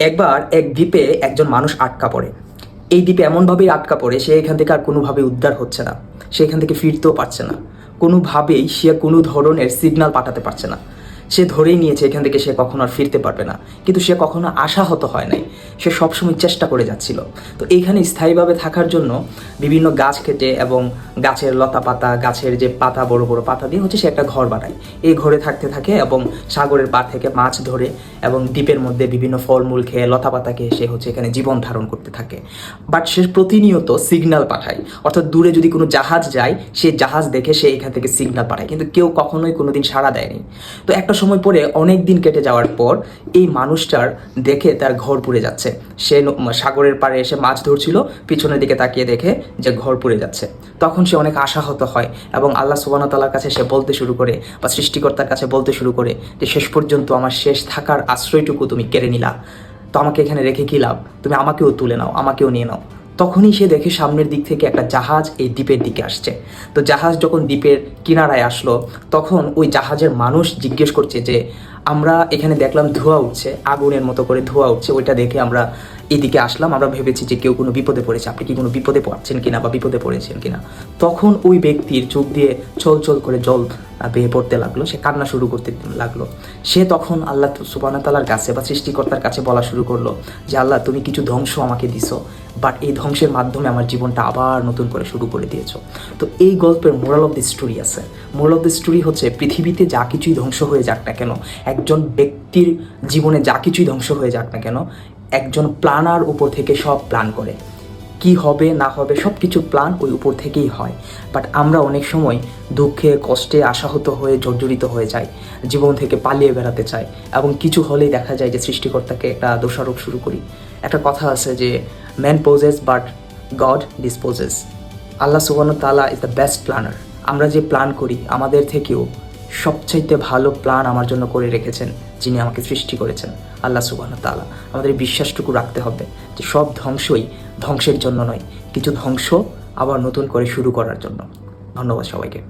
একবার এক দ্বীপে একজন মানুষ আটকা পড়ে। এই দ্বীপে এমনভাবেই আটকা পড়ে সে এখান থেকে আর কোনোভাবে উদ্ধার হচ্ছে না, সে এখান থেকে ফিরতেও পারছে না, কোনোভাবেই সে কোনো ধরনের সিগন্যাল পাঠাতে পারছে না। সে ধরেই নিয়েছে এখান থেকে সে কখনো আর ফিরতে পারবে না, কিন্তু সে কখনো আশাহত হয় নাই, সে সবসময় চেষ্টা করে যাচ্ছিল। তো এইখানে স্থায়ীভাবে থাকার জন্য বিভিন্ন গাছ কেটে এবং গাছের লতা পাতা, গাছের যে পাতা, বড় বড় পাতা দিয়ে হচ্ছে সে একটা ঘর বানায়। এই ঘরে থাকতে থাকে এবং সাগরের পাড় থেকে মাছ ধরে এবং দ্বীপের মধ্যে বিভিন্ন ফলমূল খেয়ে, লতা পাতা খেয়ে সে হচ্ছে এখানে জীবন ধারণ করতে থাকে। বাট সে প্রতিনিয়ত সিগন্যাল পাঠায়, অর্থাৎ দূরে যদি কোনো জাহাজ যায় সেই জাহাজ দেখে সে এখান থেকে সিগন্যাল পাঠায়, কিন্তু কেউ কখনোই কোনোদিন সাড়া দেয়নি। তো একটা সময় পরে অনেক দিন কেটে যাওয়ার পর এই মানুষটার দেখে তার ঘর পুড়ে যাচ্ছে। সে সাগরের পাড়ে এসে মাছ ধরছিল, পিছনের দিকে তাকিয়ে দেখে যে ঘর পুড়ে যাচ্ছে। তখন সে অনেক আশাহত হয় এবং আল্লাহ সুবহানাহু ওয়া তাআলার কাছে সে বলতে শুরু করে, বা সৃষ্টিকর্তার কাছে বলতে শুরু করে যে শেষ পর্যন্ত আমার শেষ থাকার আশ্রয়টুকু তুমি কেড়ে নিলা, তো আমাকে এখানে রেখে কী লাভ, তুমি আমাকেও তুলে নাও, আমাকেও নিয়ে নাও। তখনই সে দেখে সামনের দিক থেকে একটা জাহাজ এই দ্বীপের দিকে আসছে। তো জাহাজ যখন দ্বীপের কিনারায় আসলো, তখন ওই জাহাজের মানুষ জিজ্ঞেস করছে যে আমরা এখানে দেখলাম ধোঁয়া উঠছে, আগুনের মতো করে ধোঁয়া উঠছে, ওইটা দেখে আমরা এদিকে আসলাম, আমরা ভেবেছি যে কেউ কোনো বিপদে পড়েছে, আপনি কি কোনো বিপদে পড়ছেন কিনা বা বিপদে পড়েছেন কিনা। তখন ওই ব্যক্তির চোখ দিয়ে ছল ছল করে জল বেয়ে পড়তে লাগলো, সে কান্না শুরু করতে লাগলো। সে তখন আল্লাহ সুবহানাহু ওয়া তাআলার কাছে বা সৃষ্টিকর্তার কাছে বলা শুরু করলো যে আল্লাহ, তুমি কিছু ধ্বংস আমাকে দিছো, বাট এই ধ্বংসের মাধ্যমে আমার জীবনটা আবার নতুন করে শুরু করে দিয়েছো। তো এই গল্পের মোরাল অফ দি স্টোরি আছে। মোরাল অফ দি স্টোরি হচ্ছে পৃথিবীতে যা কিছুই ধ্বংস হয়ে যাক না কেন, একজন ব্যক্তির জীবনে যা কিছুই ধ্বংস হয়ে যাক না কেন, একজন প্ল্যানার উপর থেকে সব প্ল্যান করে, কি হবে না হবে সব কিছু প্ল্যান ওই উপর থেকেই হয়। বাট আমরা অনেক সময় দুঃখে, কষ্টে, আশাহত হয়ে জর্জরিত হয়ে যাই, জীবন থেকে পালিয়ে বেড়াতে চাই এবং কিছু হলেই দেখা যায় যে সৃষ্টিকর্তাকে একটা দোষারোপ শুরু করি। একটা কথা আছে যে man proposes but God disposes. আল্লাহ সুবহানাহু ওয়া তাআলা ইজ দ্য বেস্ট প্ল্যানার। আমরা যে প্ল্যান করি আমাদের থেকেও সবচাইতে ভালো প্ল্যান আমার জন্য করে রেখেছেন যিনি আমাকে সৃষ্টি করেছেন, আল্লাহ সুবহানাহু ওয়া তাআলা। আমাদের এই বিশ্বাসটুকু রাখতে হবে যে সব ধ্বংসই ধ্বংসের জন্য নয়, কিছু ধ্বংস আবার নতুন করে শুরু করার জন্য। ধন্যবাদ সবাইকে।